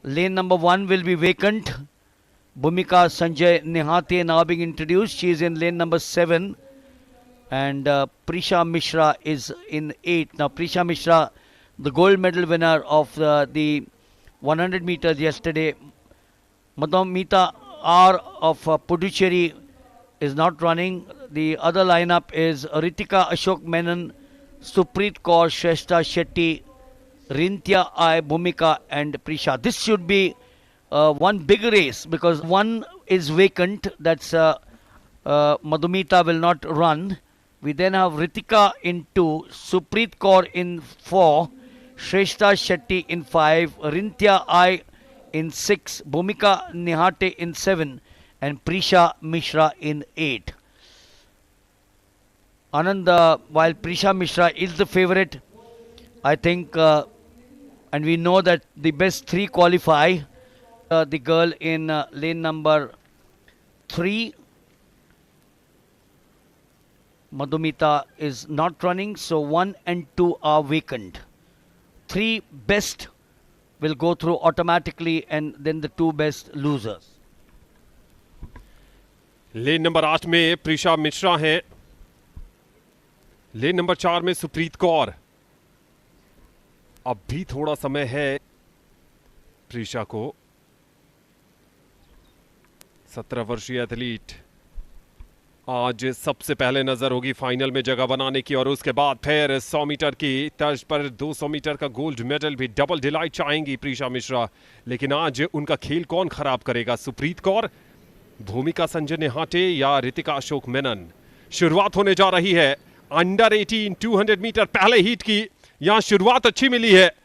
Lane number 1 will be vacant. Bhumika Sanjay Nehate now being introduced. She is in lane number 7. And Prisha Mishra is in 8. Now Prisha Mishra, the gold medal winner of the 100 meters yesterday. Madhumita R of Puducherry is not running. The other lineup is Ritika Ashok Menon, Supreet Kaur, Shrestha Shetty, Rinthia I, Bhumika and Prisha. This should be one big race because one is vacant. That's Madhumita will not run. We then have Ritika in 2, Supreet Kaur in 4, Shrestha Shetty in 5, Rinthia I in 6, Bhumika Nehate in 7 and Prisha Mishra in 8. Anand, while Prisha Mishra is the favorite, I think, and we know that the best 3 qualify. The girl in lane number 3, Madhumita is not running, so 1 and 2 are vacant. 3 best will go through automatically and then the 2 best losers. Lane number 8 में प्रीशा मिश्रा हैं, lane number 4 में सुप्रीत कौर। अब भी थोड़ा समय है प्रीशा को। 17 वर्षीय एथलीट आज सबसे पहले नजर होगी फाइनल में जगह बनाने की और उसके बाद फिर 100 मीटर की तर्ज पर 200 मीटर का गोल्ड मेडल भी डबल डिलाइट चाहेंगी प्रीशा मिश्रा। लेकिन आज उनका खेल कौन खराब करेगा, सुप्रीत कौर, भूमिका संजय नेहाटे या रितिका अशोक मेनन? शुरुआत होने जा रही है अंडर 18 200 मीटर पहले हीट की। यहां शुरुआत अच्छी मिली है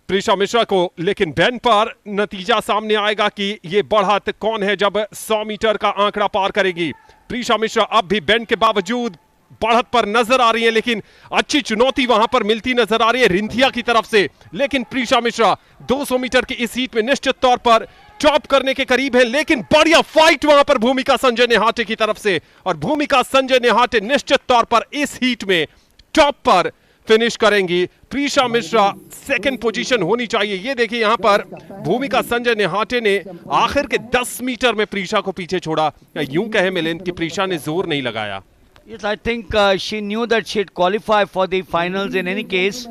प्रीशा मिश्रा को, लेकिन बैंड पर नतीजा सामने आएगा कि ये बढ़त कौन है जब 100 मीटर का आंकड़ा पार करेगी। प्रीशा मिश्रा अब भी बैंड के बावजूद बढ़त पर नजर आ रही है, लेकिन अच्छी चुनौती वहां पर मिलती नजर आ रही है रिंथिया की तरफ से। लेकिन प्रीशा मिश्रा 200 मीटर की इस हीट में निश्चित तौर पर टॉप करने के करीब है, लेकिन बढ़िया फाइट वहां पर भूमिका संजय नेहाटे की तरफ से और भूमिका संजय नेहाटे निश्चित तौर पर इस हीट में टॉप पर फिनिश करेंगी। प्रीशा मिश्रा सेकंड पोजीशन होनी चाहिए। ये देखिए यहां पर भूमिका संजय नेहाटे ने आखिर के 10 मीटर में प्रीशा को पीछे छोड़ा। यूं कहे मिलिंद कि प्रीशा ने जोर नहीं लगाया। Yes, I think she knew that she'd qualify for the finals in any case.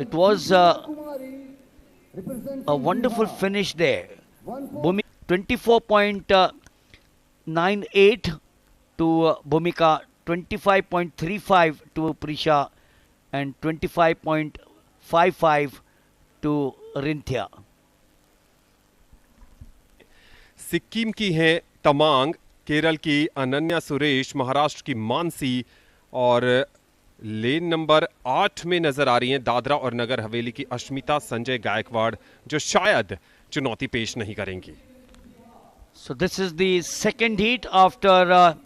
It was a wonderful finish there. Bhumika 24.98 to Bhumika, 25.35 to Prisha and 25.55 to Rinthia. Sikkim की है तमांग, केरल की अनन्या सुरेश, महाराष्ट्र की मानसी और लेन नंबर 8 में नजर आ रही हैं दादरा और नगर हवेली की अश्मिता संजय गायकवाड़, जो शायद चुनौती पेश नहीं करेंगी। So this is the second heat after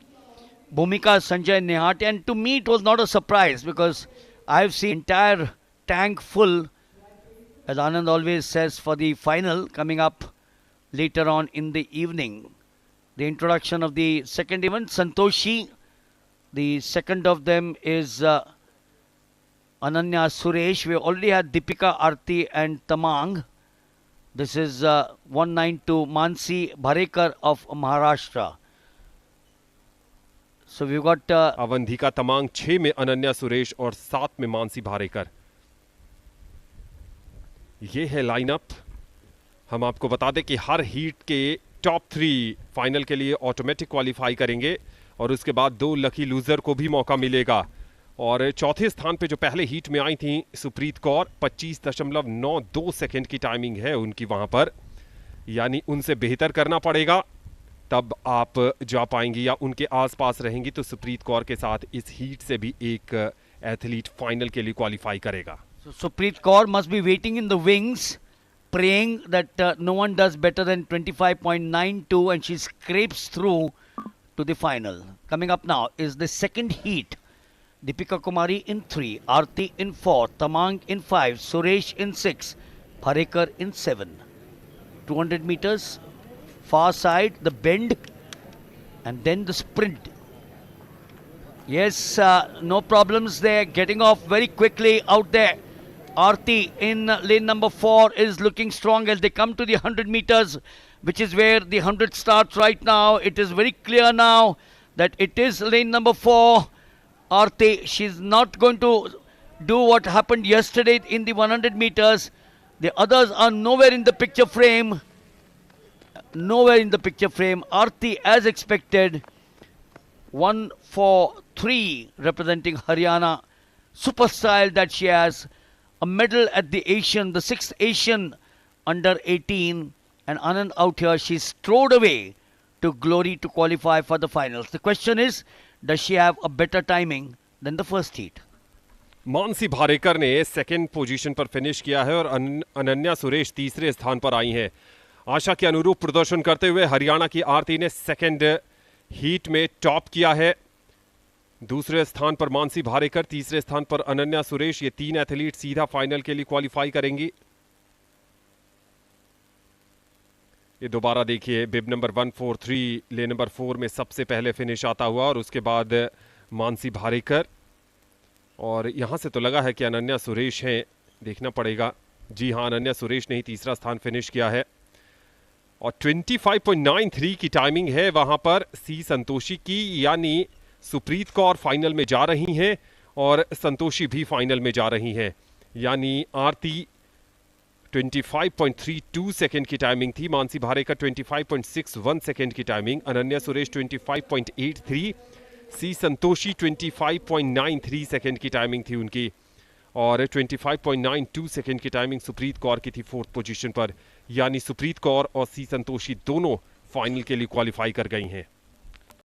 Bhumika Sanjay Nehate, and to me it was not a surprise because I've seen entire tank full, as Anand always says, for the final coming up later on in the evening. The introduction of the second event, Santoshi. The second of them is Ananya Suresh. We already had Deepika Arti and Tamang. This is 192 Mansi Bharekar of Maharashtra. So we've got अवंधिका Tamang 6 में अनन्या सुरेश और 7 में मानसी भारेकर। ये है lineup. हम आपको बता दें कि हर हीट के टॉप 3 फाइनल के लिए ऑटोमेटिक क्वालिफाई करेंगे और उसके बाद 2 लकी लूजर को भी मौका मिलेगा। और चौथे स्थान पे जो पहले हीट में आई थी सुप्रीत कौर, 25.92 सेकंड की टाइमिंग है उनकी वहां पर, यानी उनसे बेहतर करना पड़ेगा तब आप जा पाएंगी या उनके आसपास रहेंगी तो सुप्रीत कौर के साथ इस हीट से भी एक एथलीट फाइनल के लिए क्वालिफाई करेगा। So Supreet Kaur must be waiting in the wings, praying that no one does better than 25.92 and she scrapes through to the final. Coming up now is the second heat. Deepika Kumari in 3, Arti in 4, Tamang in 5, Suresh in 6, Bharekar in 7. 200 meters, far side, the bend, and then the sprint. Yes, no problems there, getting off very quickly out there. Aarti in lane number 4 is looking strong as they come to the 100 meters, which is where the 100 starts right now. It is very clear now that it is lane number 4. Aarti, she's not going to do what happened yesterday in the 100 meters. The others are nowhere in the picture frame. Nowhere in the picture frame. Aarti, as expected, 1-4-3, representing Haryana. Super style that she has. A medal at the Asian, the 6th Asian under 18. And Anand out here, she's strode away to glory to qualify for the finals. The question is, does she have a better timing than the first heat? Mansi भारेकर ने second position पर finish किया है और अनन्या सुरेश तीसरे स्थान पर आई हैं। आशा के अनुरूप प्रदर्शन करते हुए हरियाणा की आरती ने सेकंड हीट में टॉप किया है। दूसरे स्थान पर मानसी भारेकर, तीसरे स्थान पर अनन्या सुरेश। ये तीन एथलीट सीधा फाइनल के लिए क्वालिफाई करेंगी। ये दोबारा देखिए, बिब नंबर 143 ले नंबर 4 में सबसे पहले फिनिश आता हुआ और उसके बाद मानसी भारेकर। और यहां से तो लगा है कि अनन्या सुरेश हैं, देखना पड़ेगा। जी हां, अनन्या सुरेश ने ही तीसरा स्थान फिनिश किया है और 25.93 की टाइमिंग है वहां पर सी संतोषी की, यानी सुप्रीत कौर फाइनल में जा रही हैं और संतोषी भी फाइनल में जा रही हैं। यानी आरती 25.32 सेकेंड की टाइमिंग थी, मानसी भारेकर 25.61 सेकेंड की टाइमिंग, अनन्या सुरेश 25.83, सी संतोषी 25.93 सेकेंड की टाइमिंग थी उनकी और 25.92 सेकेंड की टाइमिंग सुप्रीत कौर की थी 4th पोजीशन पर। यानी सुप्रीत कौर और सी संतोषी दोनों फाइनल के लिए क्वालिफाई कर गई हैं।